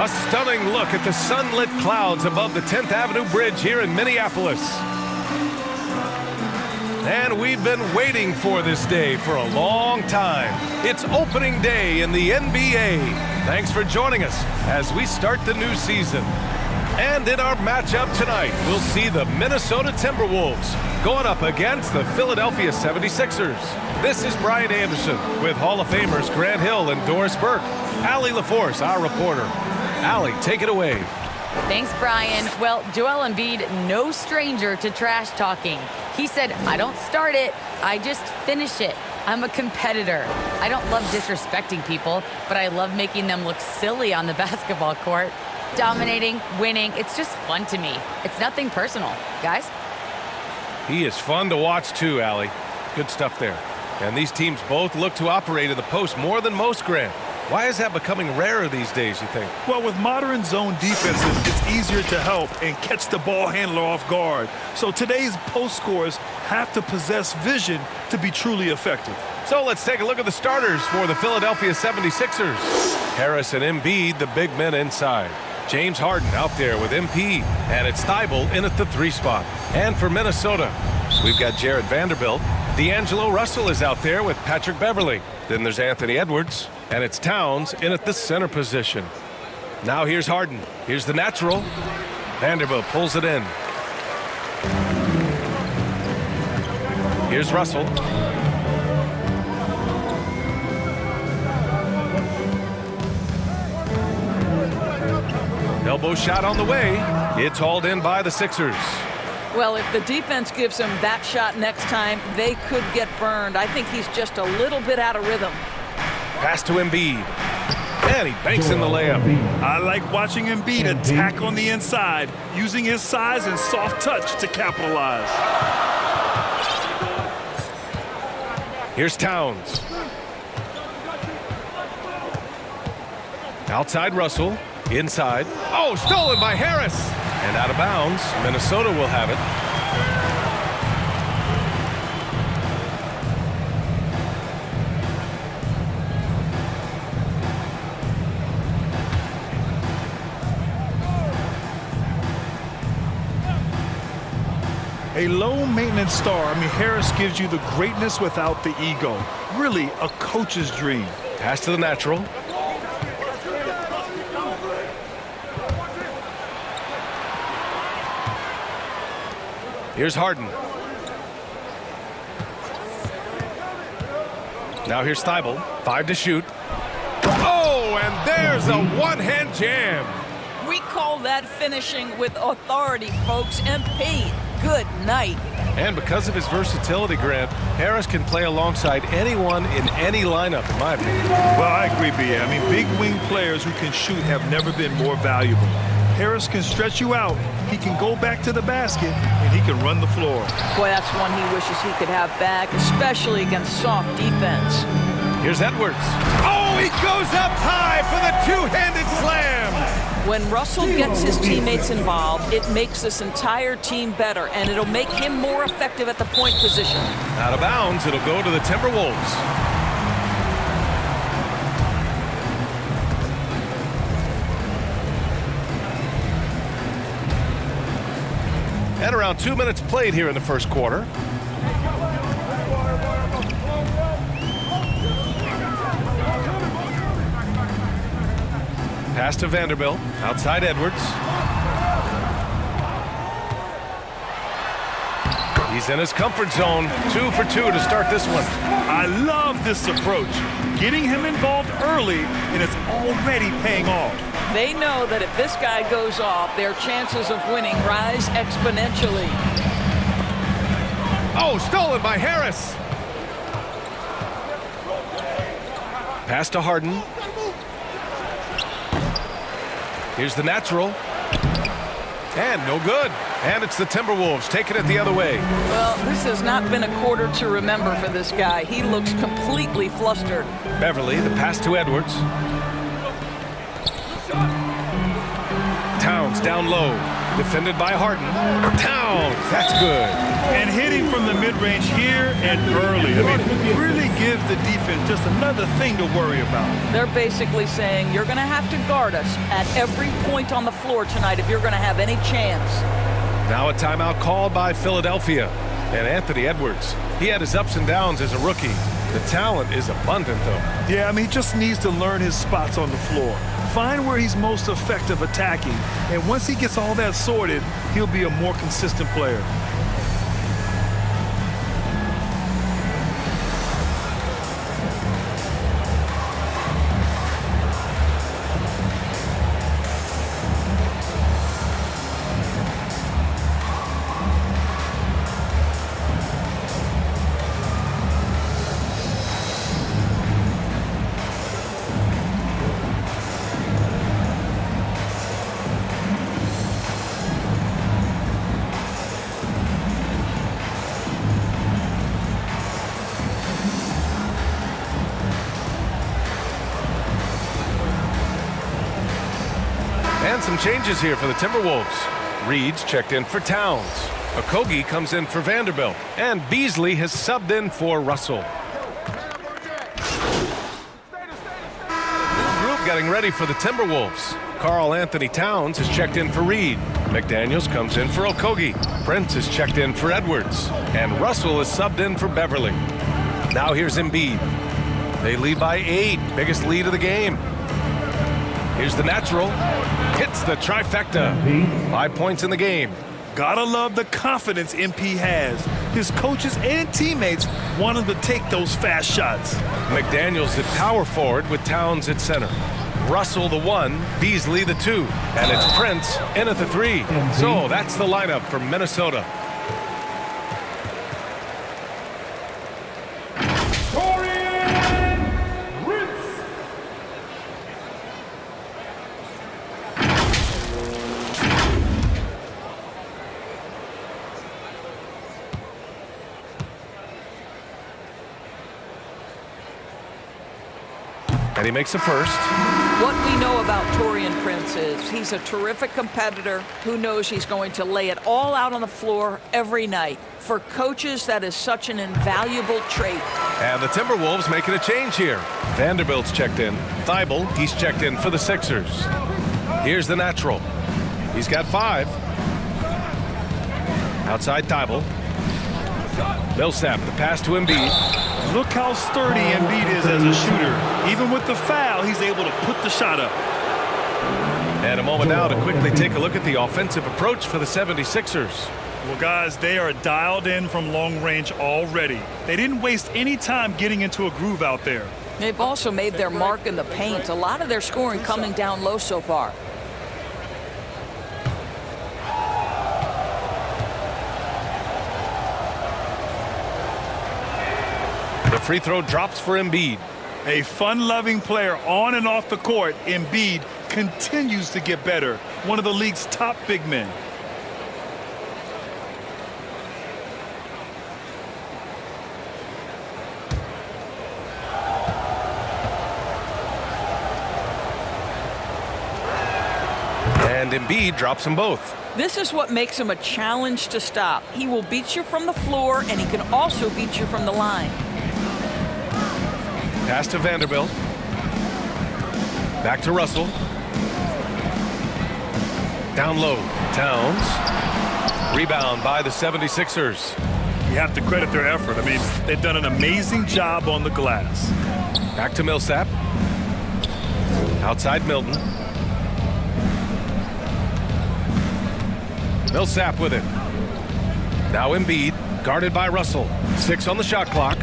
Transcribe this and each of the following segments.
A stunning look at the sunlit clouds above the 10th Avenue Bridge here in Minneapolis. And we've been waiting for this day for a long time. It's opening day in the NBA. Thanks for joining us as we start the new season. And in our matchup tonight, we'll see the Minnesota Timberwolves going up against the Philadelphia 76ers. This is Brian Anderson with Hall of Famers Grant Hill and Doris Burke. Allie LaForce, our reporter. Allie, take it away. Thanks, Brian. Well, Joel Embiid, no stranger to trash talking. He said, I don't start it, I just finish it. I'm a competitor. I don't love disrespecting people, but I love making them look silly on the basketball court. Dominating, winning, it's just fun to me. It's nothing personal. Guys? He is fun to watch too, Allie. Good stuff there. And these teams both look to operate in the post more than most, Grant. Why is that becoming rarer these days, you think? Well, with modern zone defenses, it's easier to help and catch the ball handler off guard. So today's post scorers have to possess vision to be truly effective. So let's take a look at the starters for the Philadelphia 76ers. Harris and Embiid, the big men inside. James Harden out there with MP. And it's Thibault in at the 3 spot. And for Minnesota, we've got Jared Vanderbilt. D'Angelo Russell is out there with Patrick Beverley. Then there's Anthony Edwards. And it's Towns in at the center position. Now here's Harden. Here's the natural. Vanderbilt pulls it in. Here's Russell. Elbow shot on the way. It's hauled in by the Sixers. Well, if the defense gives him that shot next time, they could get burned. I think he's just a little bit out of rhythm. Pass to Embiid. And he banks in the layup. I like watching Embiid attack on the inside, using his size and soft touch to capitalize. Here's Towns. Outside Russell. Inside. Oh, stolen by Harris. And out of bounds. Minnesota will have it. A low-maintenance star, Harris gives you the greatness without the ego. Really a coach's dream. Pass to the natural. Here's Harden. Now here's Thibault. 5 to shoot. Oh, and there's a one-hand jam. We call that finishing with authority, folks. MP, good night. And because of his versatility, Grant, Harris can play alongside anyone in any lineup, in my opinion. Well, I agree, B.A. Big wing players who can shoot have never been more valuable. Harris can stretch you out, he can go back to the basket, and he can run the floor. Boy, that's one he wishes he could have back, especially against soft defense. Here's Edwards. Oh, he goes up high for the two-handed slam. When Russell gets his teammates involved, it makes this entire team better, and it'll make him more effective at the point position. Out of bounds, it'll go to the Timberwolves. And around 2 minutes played here in the first quarter. Pass to Vanderbilt. Outside Edwards. He's in his comfort zone. 2 for 2 to start this one. I love this approach. Getting him involved early, and it's already paying off. They know that if this guy goes off, their chances of winning rise exponentially. Oh, stolen by Harris. Pass to Harden. Here's the natural. And no good. And it's the Timberwolves taking it the other way. Well, this has not been a quarter to remember for this guy. He looks completely flustered. Beverly, the pass to Edwards. Towns down low. Defended by Harden. Towns, that's good. And hitting from the mid-range here and early. I mean, really gives the defense just another thing to worry about. They're basically saying you're going to have to guard us at every point on the floor tonight if you're going to have any chance. Now a timeout called by Philadelphia. And Anthony Edwards, he had his ups and downs as a rookie. The talent is abundant, though. Yeah, I mean, he just needs to learn his spots on the floor. Find where he's most effective attacking. And once he gets all that sorted, he'll be a more consistent player. And some changes here for the Timberwolves. Reed's checked in for Towns. Okogie comes in for Vanderbilt. And Beasley has subbed in for Russell. New group getting ready for the Timberwolves. Karl Anthony Towns is checked in for Reed. McDaniels comes in for Okogie. Prince is checked in for Edwards. And Russell is subbed in for Beverly. Now here's Embiid. They lead by 8. Biggest lead of the game. Here's the natural. Hits the trifecta. 5 points in the game. Gotta love the confidence MP has. His coaches and teammates want him to take those fast shots. McDaniels at power forward with Towns at center. Russell the 1, Beasley the 2. And it's Prince in at the 3. So that's the lineup for Minnesota. And he makes a first. What we know about Taurean Prince is he's a terrific competitor who knows he's going to lay it all out on the floor every night. For coaches, that is such an invaluable trait. And the Timberwolves making a change here. Vanderbilt's checked in. Thibault, he's checked in for the Sixers. Here's the natural. He's got 5. Outside Thibault. Millsap, the pass to Embiid. Look how sturdy Embiid is as a shooter. Even with the foul, he's able to put the shot up. And a moment now to quickly take a look at the offensive approach for the 76ers. Well, guys, they are dialed in from long range already. They didn't waste any time getting into a groove out there. They've also made their mark in the paint. A lot of their scoring coming down low so far. The free throw drops for Embiid. A fun-loving player on and off the court, Embiid continues to get better. One of the league's top big men. And Embiid drops them both. This is what makes him a challenge to stop. He will beat you from the floor, and he can also beat you from the line. Pass to Vanderbilt. Back to Russell. Down low. Towns. Rebound by the 76ers. You have to credit their effort. I mean, they've done an amazing job on the glass. Back to Millsap. Outside Milton. Millsap with it. Now Embiid. Guarded by Russell. 6 on the shot clock.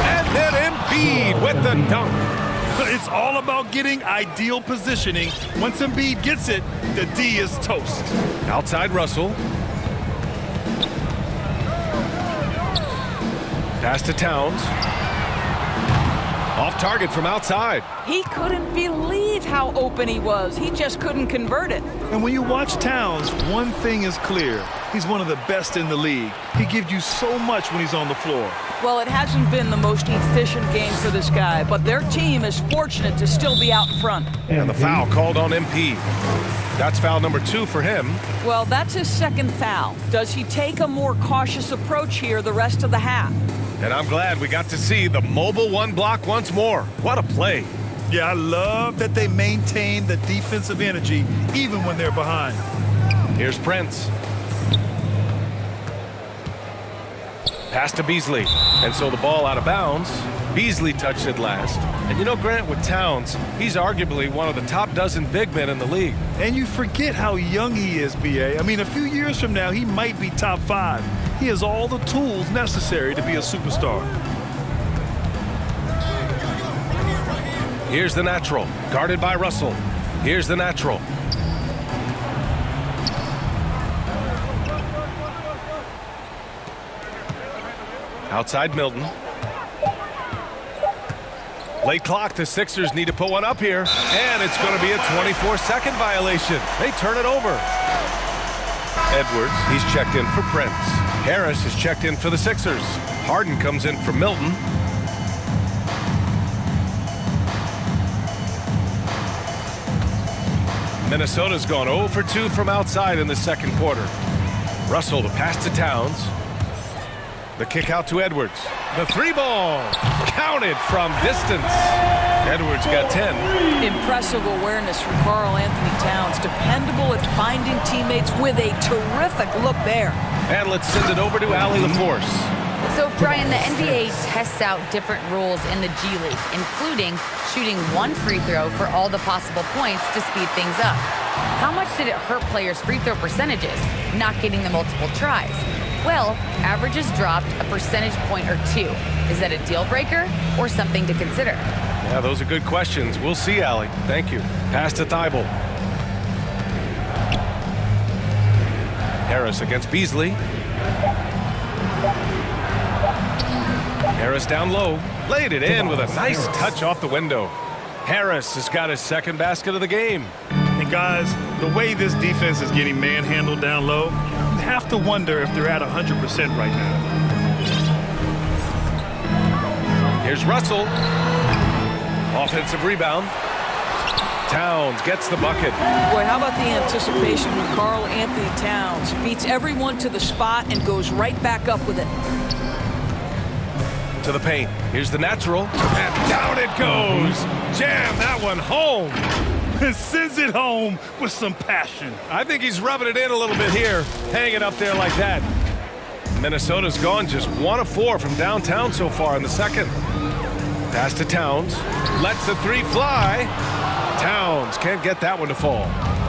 And then Embiid with the dunk. It's all about getting ideal positioning. Once Embiid gets it, the D is toast. Outside Russell. Pass to Towns. Off target from outside. He couldn't believe how open he was. He just couldn't convert it. And when you watch Towns, one thing is clear. He's one of the best in the league. He gives you so much when he's on the floor. Well, it hasn't been the most efficient game for this guy, but their team is fortunate to still be out in front. And the foul called on MP. That's foul number 2 for him. Well, that's his second foul. Does he take a more cautious approach here the rest of the half? And I'm glad we got to see the mobile 1 block once more. What a play. Yeah, I love that they maintain the defensive energy even when they're behind. Here's Prince. Pass to Beasley. And so the ball out of bounds. Beasley touched it last. And you know, Grant, with Towns, he's arguably one of the top dozen big men in the league. And you forget how young he is, B.A. I mean, a few years from now, he might be top 5. He has all the tools necessary to be a superstar. Here's the natural. Guarded by Russell. Here's the natural. Outside Milton. Late clock, the Sixers need to put one up here. And it's going to be a 24-second violation. They turn it over. Edwards, he's checked in for Prince. Harris is checked in for the Sixers. Harden comes in for Milton. Minnesota's gone 0 for 2 from outside in the second quarter. Russell, the pass to Towns. The kick out to Edwards. The 3-ball. Counted from distance. Edwards got 10. Impressive awareness from Karl Anthony Towns. Dependable at finding teammates with a terrific look there. And let's send it over to Allie LaForce. So, Brian, the NBA tests out different rules in the G League, including shooting 1 free throw for all the possible points to speed things up. How much did it hurt players' free throw percentages, not getting the multiple tries? Well, averages dropped a percentage point or 2. Is that a deal breaker or something to consider? Yeah, those are good questions. We'll see, Allie. Thank you. Pass to Thibault. Harris against Beasley. Harris down low. Laid it in with a nice touch off the window. Harris has got his second basket of the game. And guys, the way this defense is getting manhandled down low, you have to wonder if they're at 100% right now. Here's Russell. Offensive rebound. Towns gets the bucket. Boy, how about the anticipation from Karl Anthony Towns? Beats everyone to the spot and goes right back up with it. To the paint. Here's the natural. And down it goes. Jam that one home. And sends it home with some passion. I think he's rubbing it in a little bit here. Hang it up there like that. Minnesota's gone just 1 of 4 from downtown so far in the second. Pass to Towns. Lets the 3 fly. Towns can't get that one to fall.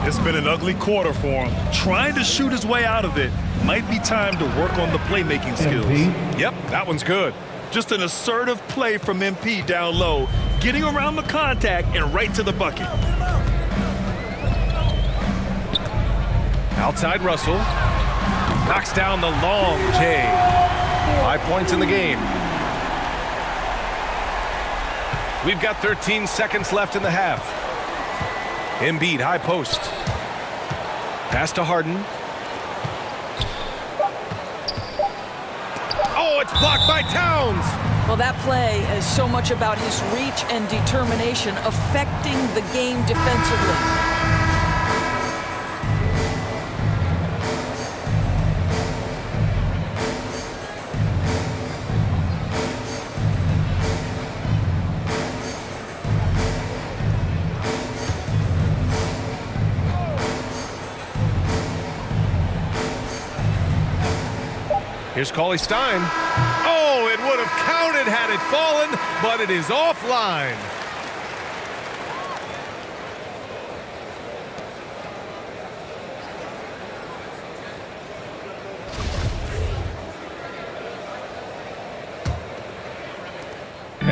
It's been an ugly quarter for him. Trying to shoot his way out of it. Might be time to work on the playmaking skills. Yep, that one's good. Just an assertive play from MP down low, getting around the contact and right to the bucket. Outside Russell. Knocks down the long J. 5 points in the game. We've got 13 seconds left in the half. Embiid, high post. Pass to Harden. Oh, it's blocked by Towns. Well, that play is so much about his reach and determination affecting the game defensively. Here's Cauley Stein. Oh, it would have counted had it fallen, but it is offline.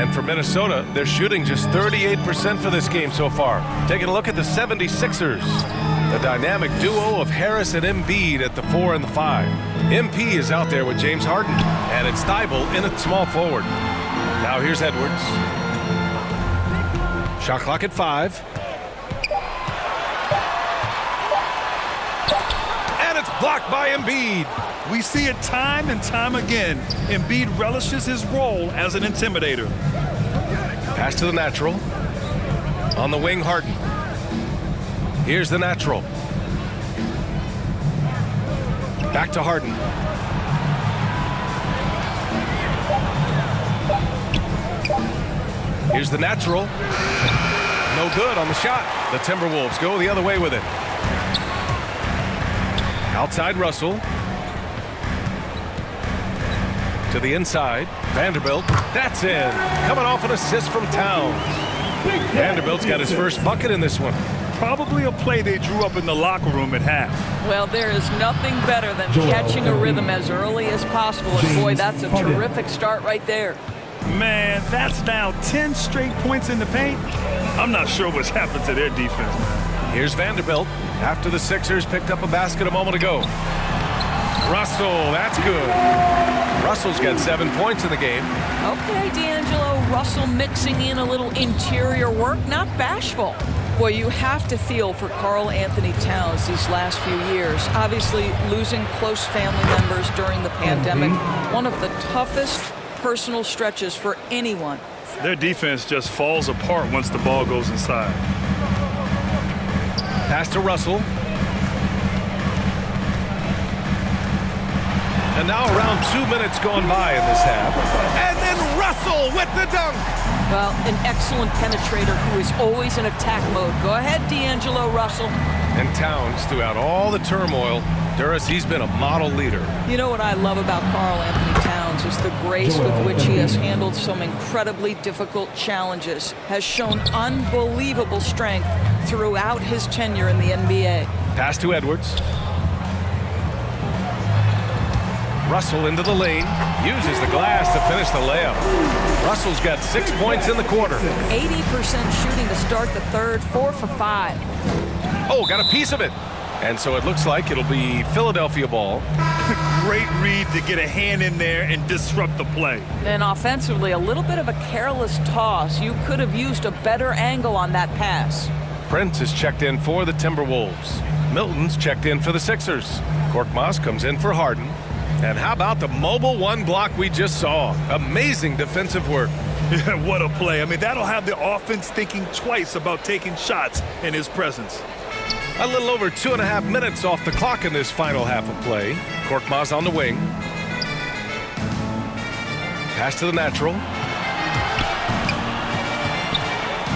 And for Minnesota, they're shooting just 38% for this game so far. Taking a look at the 76ers. The dynamic duo of Harris and Embiid at the 4 and the 5. MP is out there with James Harden. And it's Thibault in at small forward. Now here's Edwards. Shot clock at 5. And it's blocked by Embiid. We see it time and time again. Embiid relishes his role as an intimidator. Pass to the natural. On the wing, Harden. Here's the natural. Back to Harden. Here's the natural. No good on the shot. The Timberwolves go the other way with it. Outside Russell. To the inside. Vanderbilt. That's in. Coming off an assist from Towns. Vanderbilt's got his first bucket in this one. Probably a play they drew up in the locker room at half. Well, there is nothing better than catching a rhythm as early as possible. And boy, that's a terrific start right there. Man, that's now 10 straight points in the paint. I'm not sure what's happened to their defense, man. Here's Vanderbilt after the Sixers picked up a basket a moment ago. Russell, that's good. Russell's got 7 points in the game. Okay, D'Angelo, Russell mixing in a little interior work, not bashful. Boy, you have to feel for Karl Anthony Towns these last few years. Obviously, losing close family members during the pandemic, one of the toughest personal stretches for anyone. Their defense just falls apart once the ball goes inside. Pass to Russell. And now around 2 minutes gone by in this half. And then Russell with the dunk. Well, an excellent penetrator who is always in attack mode. Go ahead, D'Angelo Russell. And Towns, throughout all the turmoil, Duras, he's been a model leader. You know what I love about Karl Anthony Towns is the grace with which he has handled some incredibly difficult challenges, has shown unbelievable strength throughout his tenure in the NBA. Pass to Edwards. Russell into the lane, uses the glass to finish the layup. Russell's got 6 points in the quarter. 80% shooting to start the third, 4 for 5. Oh, got a piece of it. And so it looks like it'll be Philadelphia ball. Great read to get a hand in there and disrupt the play. And offensively, a little bit of a careless toss. You could have used a better angle on that pass. Prince is checked in for the Timberwolves. Milton's checked in for the Sixers. Korkmaz comes in for Harden. And how about the mobile one block we just saw? Amazing defensive work. What a play. I mean, that'll have the offense thinking twice about taking shots in his presence. A little over 2.5 minutes off the clock in this final half of play. Korkmaz on the wing. Pass to the natural.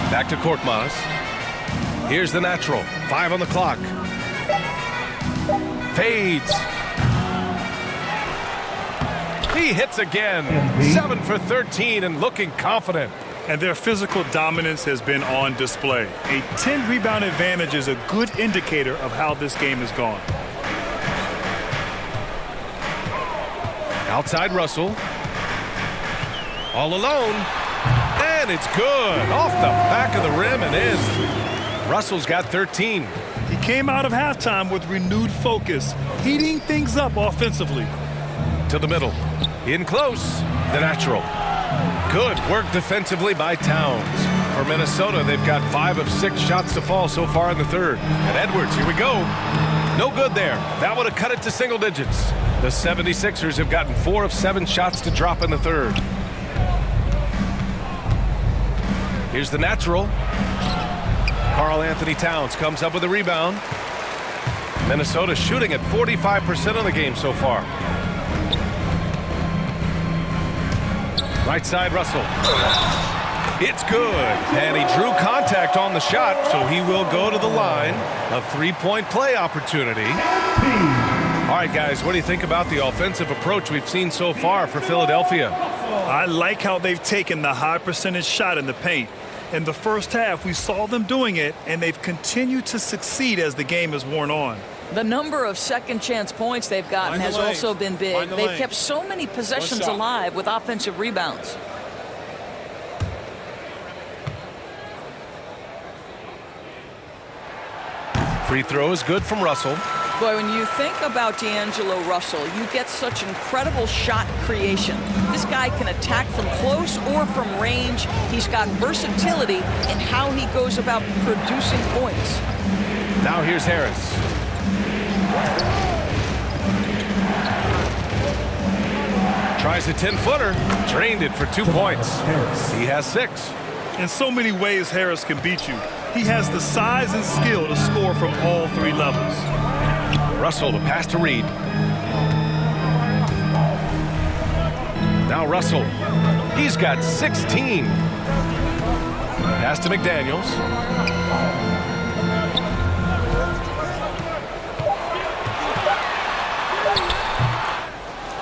Back to Korkmaz. Here's the natural. 5 on the clock. Fades. He hits again. 7 for 13 and looking confident. And their physical dominance has been on display. A 10-rebound advantage is a good indicator of how this game has gone. Outside Russell. All alone. And it's good. Off the back of the rim and in. Russell's got 13. He came out of halftime with renewed focus, heating things up offensively. To the middle. In close. The natural. Good work defensively by Towns. For Minnesota, they've got 5 of 6 shots to fall so far in the third. And Edwards, here we go. No good there. That would have cut it to single digits. The 76ers have gotten 4 of 7 shots to drop in the third. Here's the natural. Karl Anthony Towns comes up with a rebound. Minnesota shooting at 45% of the game so far. Right side, Russell. It's good. And he drew contact on the shot, so he will go to the line. A 3-point play opportunity. All right, guys, what do you think about the offensive approach we've seen so far for Philadelphia? I like how they've taken the high percentage shot in the paint. In the first half, we saw them doing it, and they've continued to succeed as the game has worn on. The number of second chance points they've gotten has also been big. They've kept so many possessions alive with offensive rebounds. Free throw is good from Russell. Boy, when you think about D'Angelo Russell, you get such incredible shot creation. This guy can attack from close or from range. He's got versatility in how he goes about producing points. Now here's Harris. Tries a 10-footer. Drained it for 2 points. He has 6. In so many ways, Harris can beat you. He has the size and skill to score from all 3 levels. Russell, the pass to Reed. Now Russell. He's got 16. Pass to McDaniels.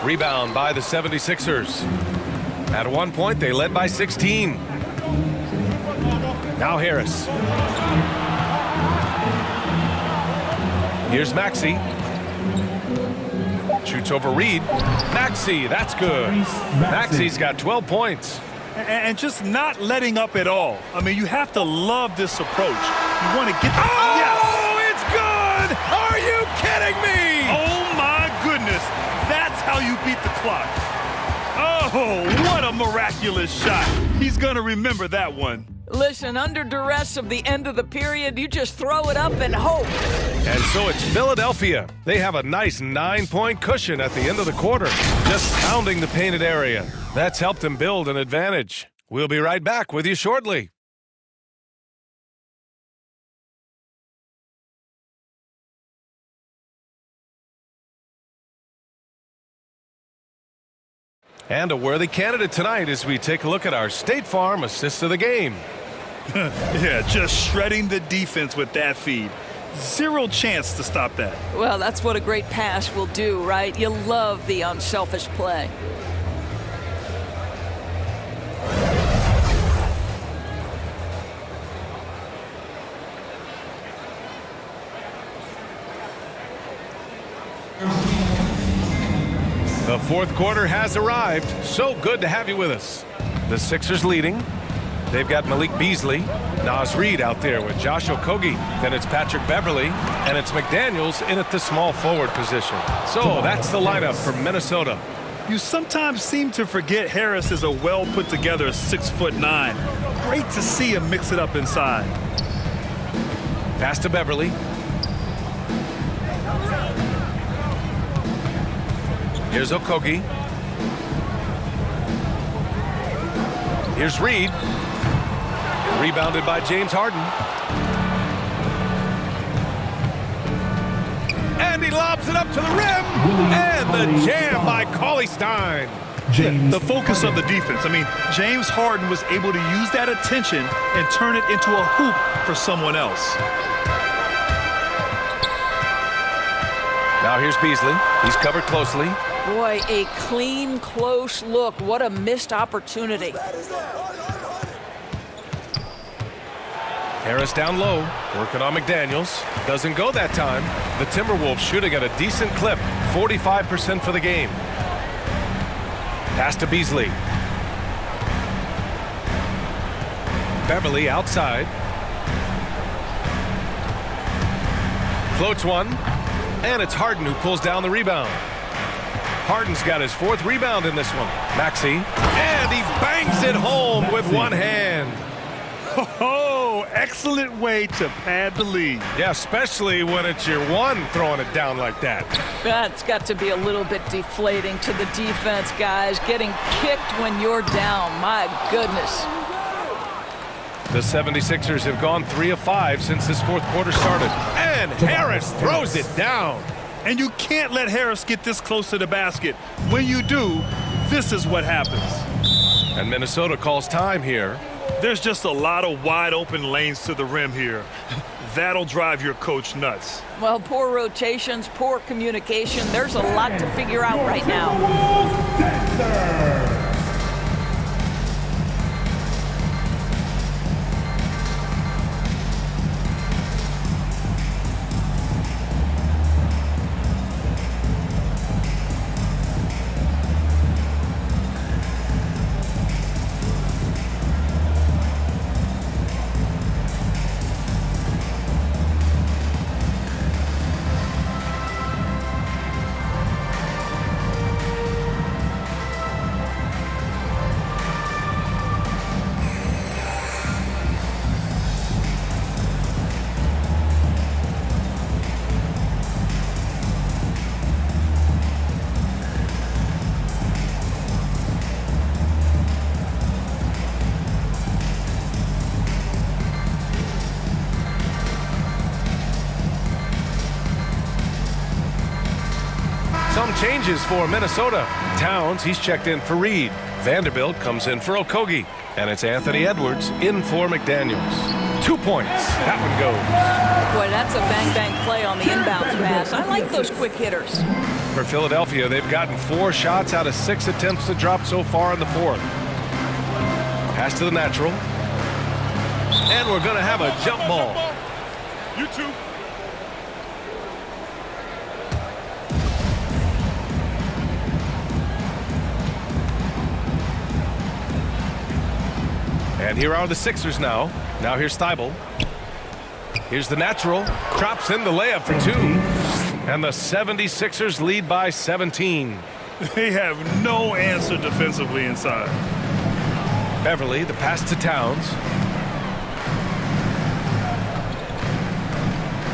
Rebound by the 76ers. At one point, they led by 16. Now Harris. Here's Maxey. Shoots over Reed. Maxey, that's good. Maxey's got 12 points. And just not letting up at all. I mean, you have to love this approach. You want to get the... Oh, yes! it's good! Are you kidding me? Oh, my goodness. That's how you beat the clock. Oh, what a miraculous shot. He's going to remember that one. Listen, under duress of the end of the period, you just throw it up and hope. And so it's Philadelphia. They have a nice 9-point cushion at the end of the quarter, just pounding the painted area. That's helped them build an advantage. We'll be right back with you shortly. And a worthy candidate tonight as we take a look at our State Farm assist of the game. Yeah, just shredding the defense with that feed. Zero chance to stop that. Well, that's what a great pass will do, right? You love the unselfish play. The fourth quarter has arrived. So good to have you with us. The Sixers leading. They've got Malik Beasley, Naz Reid out there with Josh Okogie. Then it's Patrick Beverly, and it's McDaniels in at the small forward position. So that's the lineup for Minnesota. You sometimes seem to forget Harris is a well put together 6'9". Great to see him mix it up inside. Pass to Beverly. Here's Okogie. Here's Reed. Rebounded by James Harden. And he lobs it up to the rim. And the jam by Cauley Stein. The focus of the defense. I mean, James Harden was able to use that attention and turn it into a hoop for someone else. Now here's Beasley. He's covered closely. Boy, a clean, close look. What a missed opportunity. Harris down low, working on McDaniels. Doesn't go that time. The Timberwolves shooting at a decent clip, 45% for the game. Pass to Beasley. Beverly outside. Floats one, and it's Harden who pulls down the rebound. Harden's got his 4th rebound in this one. Maxey, and he bangs it home with one hand. Oh, excellent way to pad the lead. Yeah, especially when it's your one throwing it down like that. That's got to be a little bit deflating to the defense, guys. Getting kicked when you're down. My goodness. The 76ers have gone 3 of 5 since this fourth quarter started. And Harris throws it down. And you can't let Harris get this close to the basket. When you do, this is what happens. And Minnesota calls time here. There's just a lot of wide open lanes to the rim here. That'll drive your coach nuts. Well, poor rotations, poor communication. There's a lot to figure out right now. some changes for Minnesota. Towns, he's checked in for Reed. Vanderbilt comes in for Okogie. And it's Anthony Edwards in for McDaniels. 2 points. That one goes. Boy, that's a bang-bang play on the inbounds pass. I like those quick hitters. For Philadelphia, they've gotten 4 shots out of 6 attempts to drop so far in the fourth. Pass to the natural. And we're going to have a jump ball. You too. And here are the Sixers now. Now here's Thibault. Here's the natural. Drops in the layup for 2. And the 76ers lead by 17. They have no answer defensively inside. Beverly, the pass to Towns.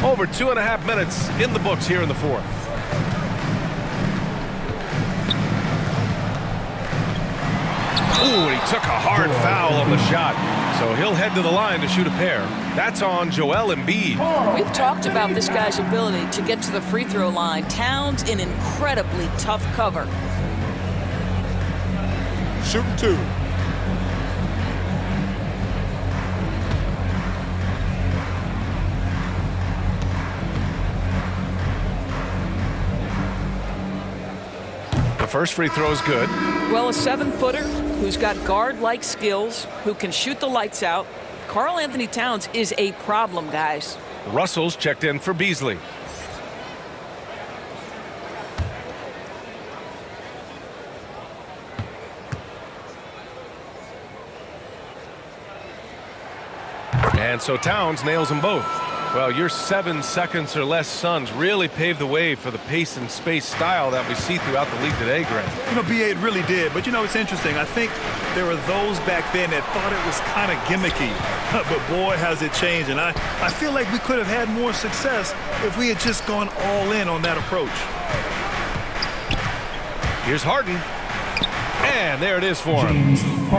Over 2.5 minutes in the books here in the fourth. Ooh, and he took a hard foul on the shot. So he'll head to the line to shoot a pair. That's on Joel Embiid. We've talked about this guy's ability to get to the free throw line. Towns in incredibly tough cover. Shooting 2. The first free throw is good. Well, a 7-footer who's got guard-like skills, who can shoot the lights out. Karl Anthony Towns is a problem, guys. Russell's checked in for Beasley. And so Towns nails them both. Well, your 7 seconds or less Suns really paved the way for the pace and space style that we see throughout the league today, Grant. You know, BA, it really did. But, you know, it's interesting. I think there were those back then that thought it was kind of gimmicky. But, boy, has it changed. And I feel like we could have had more success if we had just gone all in on that approach. Here's Harden. And there it is for him.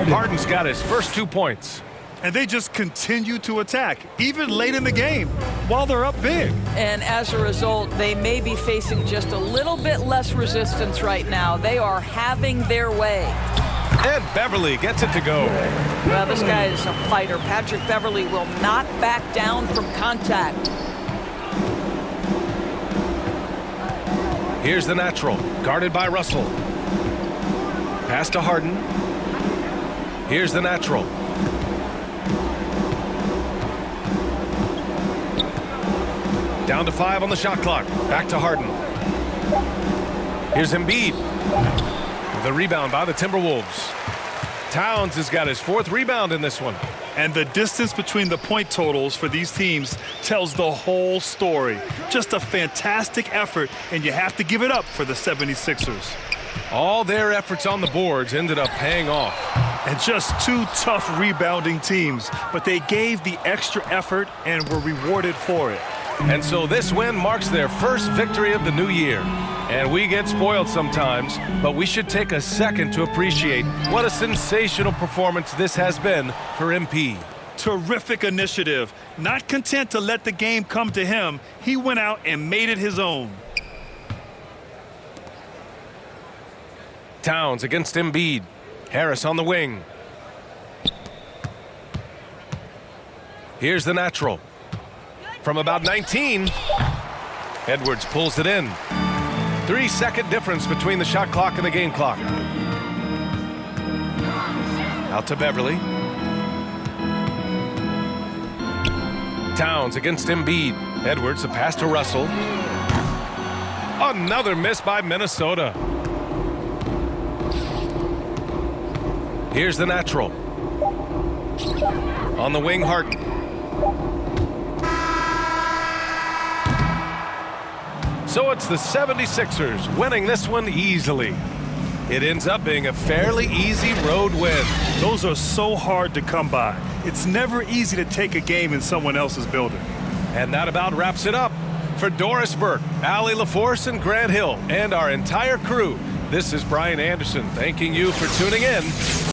Harden's got his first 2 points. And they just continue to attack, even late in the game, while they're up big. And as a result, they may be facing just a little bit less resistance right now. They are having their way. And Beverly gets it to go. Well, this guy is a fighter. Patrick Beverly will not back down from contact. Here's the natural, guarded by Russell. Pass to Harden. Here's the natural. Down to 5 on the shot clock. Back to Harden. Here's Embiid. The rebound by the Timberwolves. Towns has got his 4th rebound in this one. And the distance between the point totals for these teams tells the whole story. Just a fantastic effort, and you have to give it up for the 76ers. All their efforts on the boards ended up paying off. And just 2 tough rebounding teams, but they gave the extra effort and were rewarded for it. And so this win marks their first victory of the new year. And we get spoiled sometimes, but we should take a second to appreciate what a sensational performance this has been for MP. Terrific initiative. Not content to let the game come to him, he went out and made it his own. Towns against Embiid. Harris on the wing. Here's the natural. From about 19, Edwards pulls it in. 3-second difference between the shot clock and the game clock. Out to Beverly. Towns against Embiid. Edwards, the pass to Russell. Another miss by Minnesota. Here's the natural. On the wing, Harden. So it's the 76ers winning this one easily. It ends up being a fairly easy road win. Those are so hard to come by. It's never easy to take a game in someone else's building. And that about wraps it up. For Doris Burke, Allie LaForce, and Grant Hill, and our entire crew, this is Brian Anderson thanking you for tuning in.